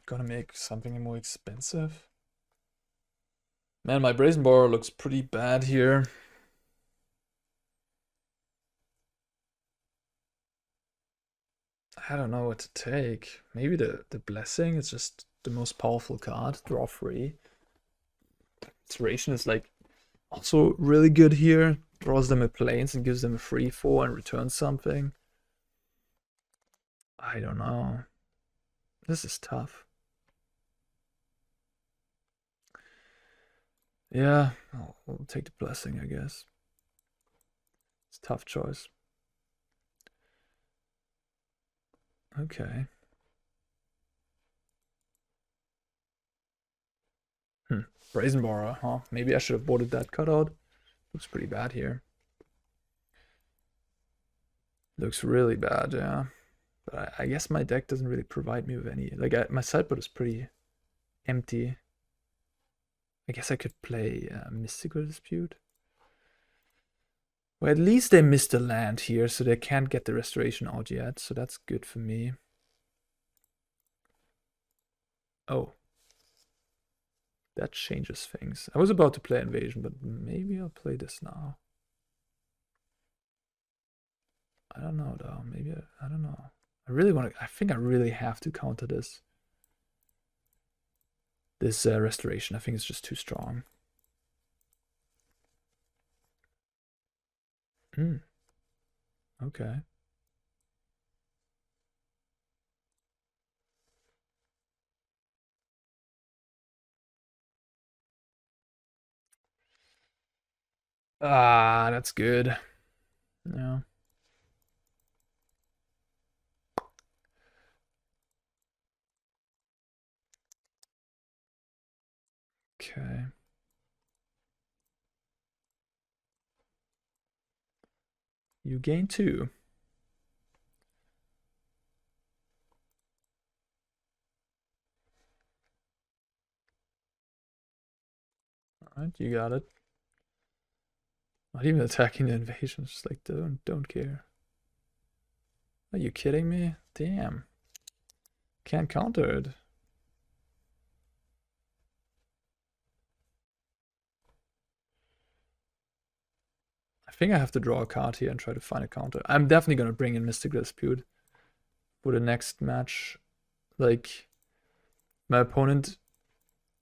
Gotta make something more expensive. Man, my Brazen Borrower looks pretty bad here. I don't know what to take. Maybe the Blessing is just the most powerful card. Draw 3. Restoration is like also really good here. Draws them a plains and gives them a 3/4 and returns something. I don't know. This is tough. Yeah, I'll take the Blessing, I guess. It's a tough choice. Okay. Brazen Borrower, huh? Maybe I should have boarded that cutout. Looks pretty bad here. Looks really bad, yeah. But I guess my deck doesn't really provide me with any. Like, my sideboard is pretty empty. I guess I could play Mystical Dispute. Well, at least they missed a land here, so they can't get the Restoration out yet. So that's good for me. Oh. That changes things. I was about to play Invasion, but maybe I'll play this now. I don't know, though. Maybe, I don't know. I think I really have to counter this. This Restoration. I think it's just too strong. Okay. Ah, that's good. Yeah. Okay. You gain 2. Alright, you got it. Not even attacking the invasion, just like don't care. Are you kidding me? Damn. Can't counter it. I think I have to draw a card here and try to find a counter. I'm definitely gonna bring in Mystical Dispute for the next match. Like, my opponent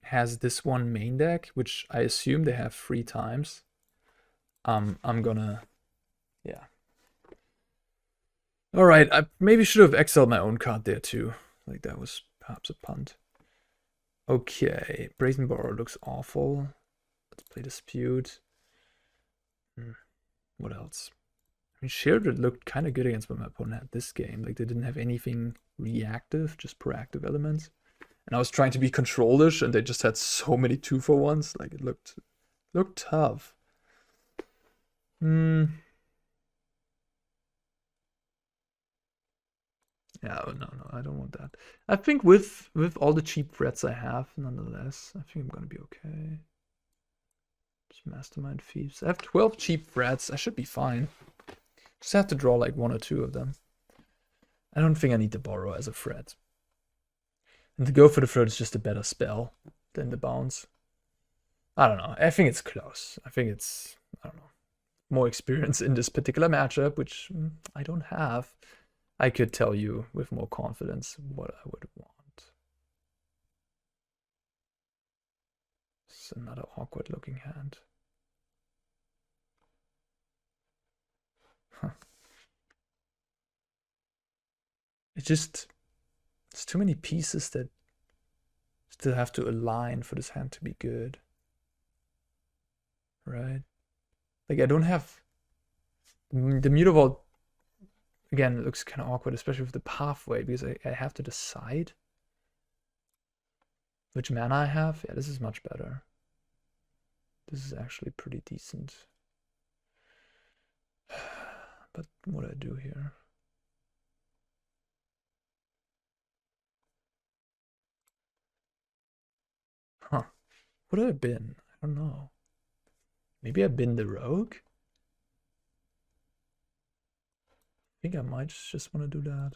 has this one main deck, which I assume they have 3 times. I'm gonna, yeah. All right, I maybe should have exiled my own card there too. Like, that was perhaps a punt. Okay, Brazen Borrower looks awful. Let's play Dispute. What else? I mean, Sheoldred looked kind of good against what my opponent had this game. Like, they didn't have anything reactive, just proactive elements. And I was trying to be controlish, and they just had so many 2-for-1s. Like, it looked tough. Yeah, no, I don't want that. I think with all the cheap threats I have, nonetheless, I think I'm gonna be okay. Just Mastermind Thieves. I have 12 cheap threats. I should be fine. Just have to draw like 1 or 2 of them. I don't think I need the Borrower as a threat. And to go for the throat is just a better spell than the bounce. I don't know. I think it's close. I think it's, I don't know, more experience in this particular matchup, which I don't have. I could tell you with more confidence what I would want. It's another awkward looking hand. Huh. It's too many pieces that still have to align for this hand to be good. Right? Like, I don't have the Mutavault. Again, it looks kind of awkward, especially with the pathway, because I have to decide which mana I have. Yeah, this is much better. This is actually pretty decent. But what do I do here? Huh. What have I been? I don't know. Maybe I've been the rogue? I think I might just want to do that.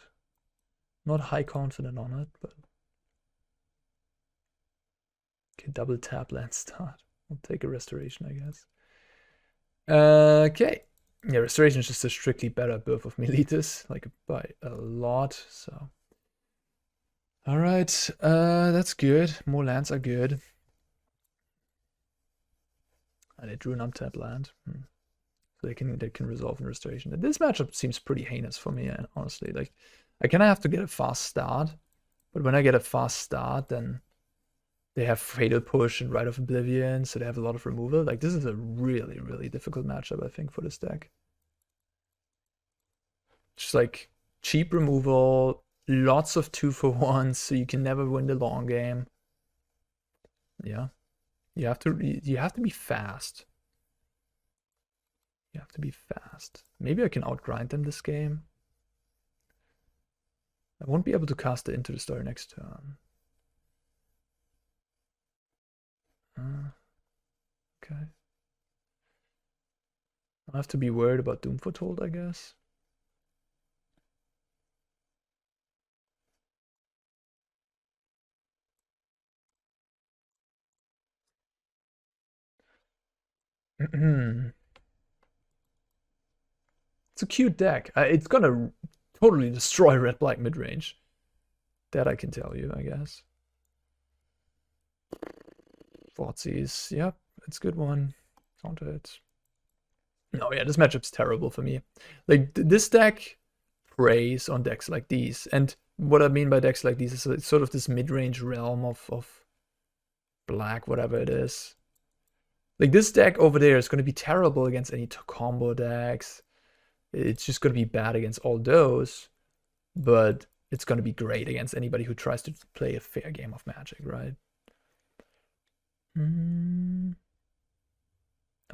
Not high confident on it, but... Okay, double tap land start. I'll take a restoration, I guess. Okay. Yeah, restoration is just a strictly better Birth of Meletis, like by a lot, so... Alright, that's good. More lands are good. And they drew an untap land. So they can resolve in restoration. This matchup seems pretty heinous for me, honestly. Like, I kind of have to get a fast start, but when I get a fast start, then they have Fatal Push and Rite of Oblivion, so they have a lot of removal. Like, this is a really, really difficult matchup, I think, for this deck. Just like cheap removal, lots of 2-for-1s, so you can never win the long game. Yeah, you have to be fast. You have to be fast. Maybe I can outgrind them this game. I won't be able to cast it into the story next turn. Okay. I have to be worried about Doom Foretold, I guess. It's a cute deck. It's gonna totally destroy red-black midrange. That I can tell you, I guess. Thoughtseize, yep, it's a good one. Counter it. No, yeah, this matchup's terrible for me. Like, this deck preys on decks like these. And what I mean by decks like these is it's sort of this mid-range realm of black, whatever it is. Like, this deck over there is going to be terrible against any combo decks. It's just going to be bad against all those. But it's going to be great against anybody who tries to play a fair game of Magic, right?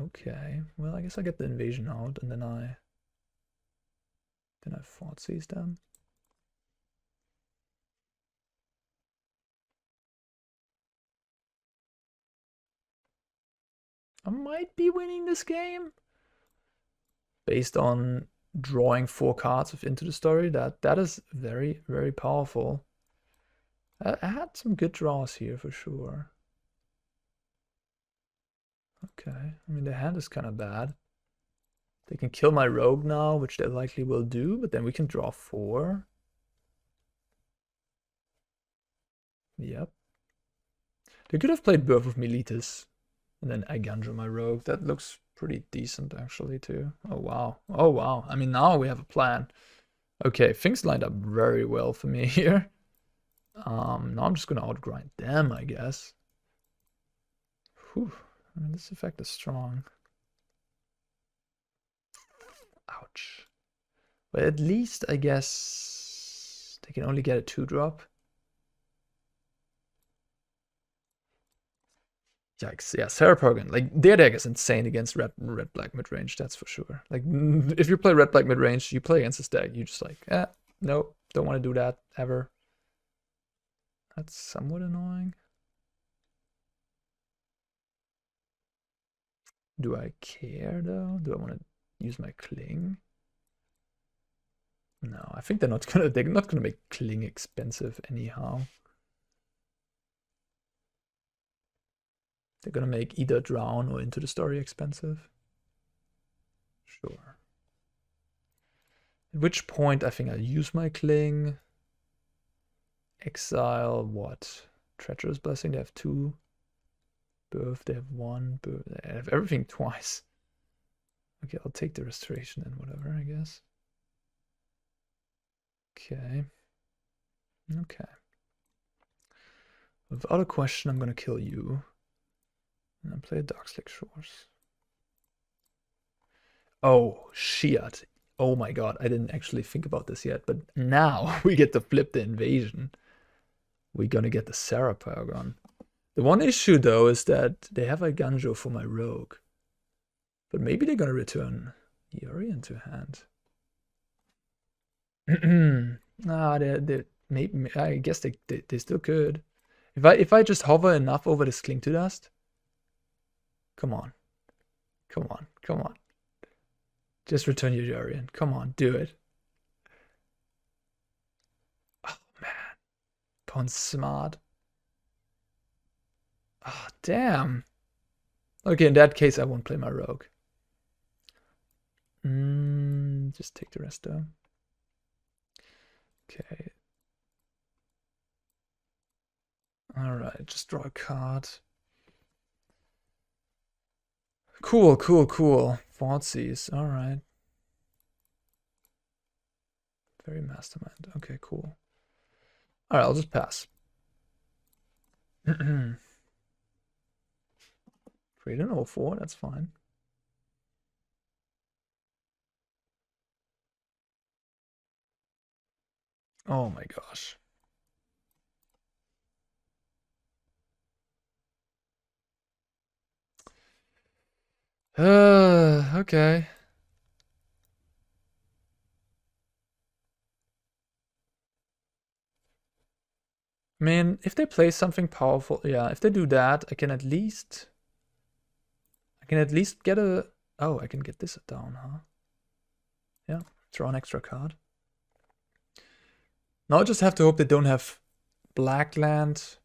Okay, well, I guess I get the invasion out, and then I Thoughtseize them. I might be winning this game based on drawing 4 cards of Into the Story. That is very, very powerful. I had some good draws here for sure. Okay, I mean, the hand is kind of bad. They can kill my rogue now, which they likely will do, but then we can draw 4. Yep. They could have played Birth of Meletis, and then I Gandra my rogue. That looks pretty decent, actually, too. Oh, wow. Oh, wow. I mean, now we have a plan. Okay, things lined up very well for me here. Now I'm just going to outgrind them, I guess. Whew. I mean, this effect is strong. Ouch. But at least, I guess, they can only get a 2-drop. Yikes. Yeah, Sarah like, their deck is insane against red-black mid-range, that's for sure. Like, if you play red-black mid-range, you play against this deck, you just like, nope, don't want to do that, ever. That's somewhat annoying. Do I care, though? Do I want to use my Cling? No, I think they're not gonna make Cling expensive anyhow. They're gonna make either Drown or Into the Story expensive. Sure. At which point I think I'll use my Cling. Exile what? Treacherous Blessing, they have 2. Birth, they have 1. Birth, they have everything twice. Okay, I'll take the Restoration and whatever, I guess. Okay. Okay. Without a question, I'm gonna kill you. And I'll play a Darkslick Shores. Oh, shit. Oh my god, I didn't actually think about this yet, but now we get to flip the invasion. We're gonna get the Sarah Paragon. The one issue, though, is that they have a Ganjo for my rogue. But maybe they're gonna return Yuri into hand. Nah, they maybe, I guess they still could. If I just hover enough over this Cling to Dust. Come on. Come on. Come on. Just return your Yurian. Come on, do it. Oh man. Pawn's smart. Oh, damn. Okay, in that case, I won't play my rogue. Just take the rest down. Okay. Alright, just draw a card. Cool, cool, cool. Thoughtseize, alright. Faerie Mastermind. Okay, cool. Alright, I'll just pass. 3 to 04, that's fine. Oh my gosh. Okay. I mean, if they play something powerful, yeah, if they do that, I can at least get a, oh, I can get this down, huh? Yeah, draw an extra card. Now I just have to hope they don't have black land,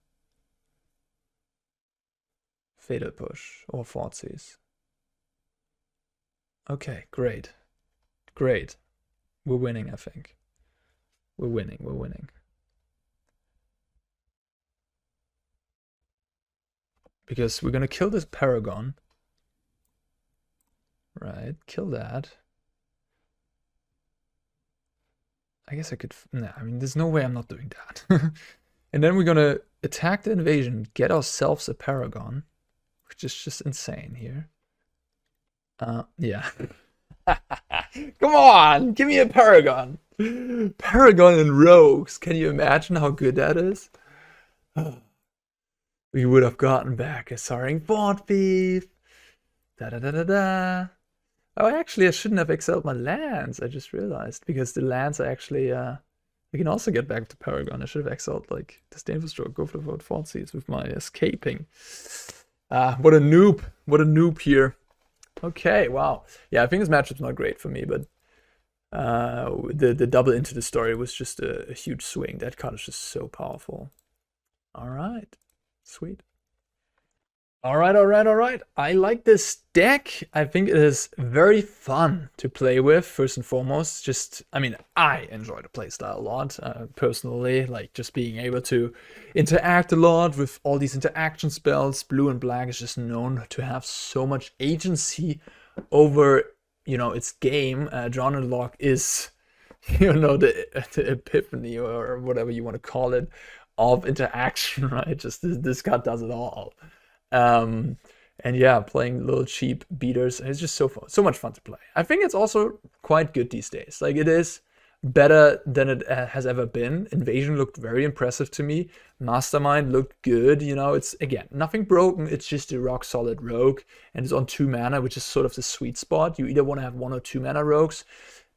Fatal Push, or Thoughtseize. Okay, great. Great. We're winning, I think. We're winning, we're winning. Because we're gonna kill this Paragon. Right, kill that. I guess I could, nah, I mean, there's no way I'm not doing that. And then we're gonna attack the invasion, get ourselves a Paragon, which is just insane here. Yeah. Come on, give me a Paragon. Paragon and Rogues. Can you imagine how good that is? We would have gotten back a Soaring Thought-Thief. Da-da-da-da-da. Oh, actually, I shouldn't have exiled my lands. I just realized. Because the lands are actually, we can also get back to Paragon. I should have exiled, like, Disdainful Stroke, go for the Thoughtseize with my escaping. What a noob. What a noob here. Okay, wow. Yeah, I think this matchup's not great for me, but the double Into the Story was just a huge swing. That card is just so powerful. All right. Sweet. All right. I like this deck. I think it is very fun to play with, first and foremost. Just, I mean, I enjoy the playstyle a lot, personally. Like, just being able to interact a lot with all these interaction spells. Blue and black is just known to have so much agency over, you know, its game. Drawn and Loch is, you know, the epiphany, or whatever you want to call it, of interaction, right? Just this card does it all. And yeah, playing little cheap beaters, it's just so much fun to play. I think it's also quite good these days. Like, it is better than it has ever been. Invasion looked very impressive to me. Mastermind looked good. You know, it's, again, nothing broken. It's just a rock solid rogue, and it's on 2 mana, which is sort of the sweet spot. You either want to have 1 or 2 mana rogues.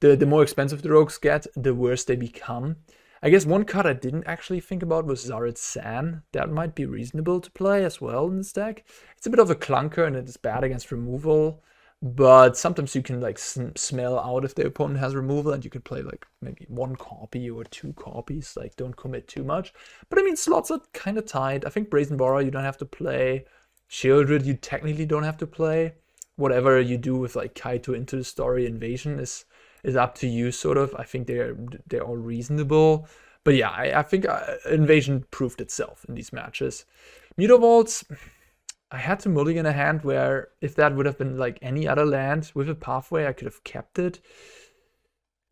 The more expensive the rogues get, the worse they become. I guess one card I didn't actually think about was Zared San. That might be reasonable to play as well in this deck. It's a bit of a clunker, and it's bad against removal. But sometimes you can like smell out if the opponent has removal, and you can play like maybe 1 copy or 2 copies. Like, don't commit too much. But I mean, slots are kind of tight. I think Brazen Borrower you don't have to play. Sheoldred you technically don't have to play. Whatever you do with like Kaito into the story, Invasion is up to you, sort of. I think they're all reasonable. But yeah, I think Invasion proved itself in these matches. Mutavaults, I had to mulligan a hand where if that would have been like any other land with a pathway, I could have kept it.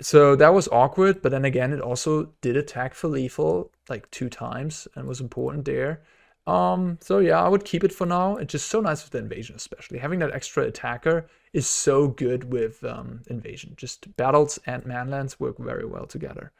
So that was awkward, but then again, it also did attack for lethal like 2 times and was important there. So yeah, I would keep it for now. It's just so nice with the Invasion, especially. Having that extra attacker is so good with Invasion. Just battles and manlands work very well together.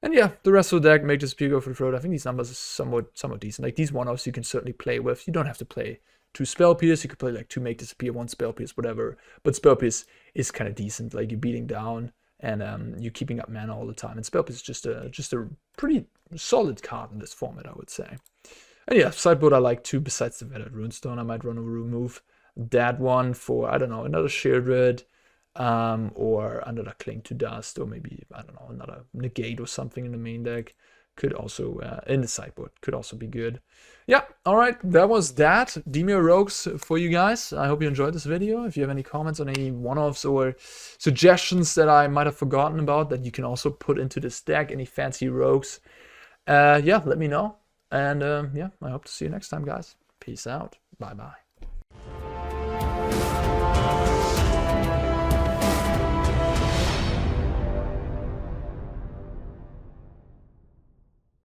And yeah, the rest of the deck, Make Disappear, Go for the Throat. I think these numbers are somewhat decent. Like, these one-offs you can certainly play with. You don't have to play 2 Spell Pierce. You could play like 2 Make Disappear, 1 Spell Pierce, whatever. But Spell Pierce is kind of decent. Like, you're beating down and you're keeping up mana all the time. And Spell Pierce is just a pretty solid card in this format, I would say. And yeah, sideboard I like too. Besides the Weathered Runestone, I might want to remove that one for, I don't know, another Sheoldred. Or another Cling to Dust, or maybe, I don't know, another Negate or something in the main deck. Could also, in the sideboard, could also be good. Yeah, alright, that was that. Dimir Rogues for you guys. I hope you enjoyed this video. If you have any comments on any one-offs or suggestions that I might have forgotten about that you can also put into this deck, any fancy rogues, yeah, let me know. And yeah, I hope to see you next time, guys. Peace out. Bye-bye.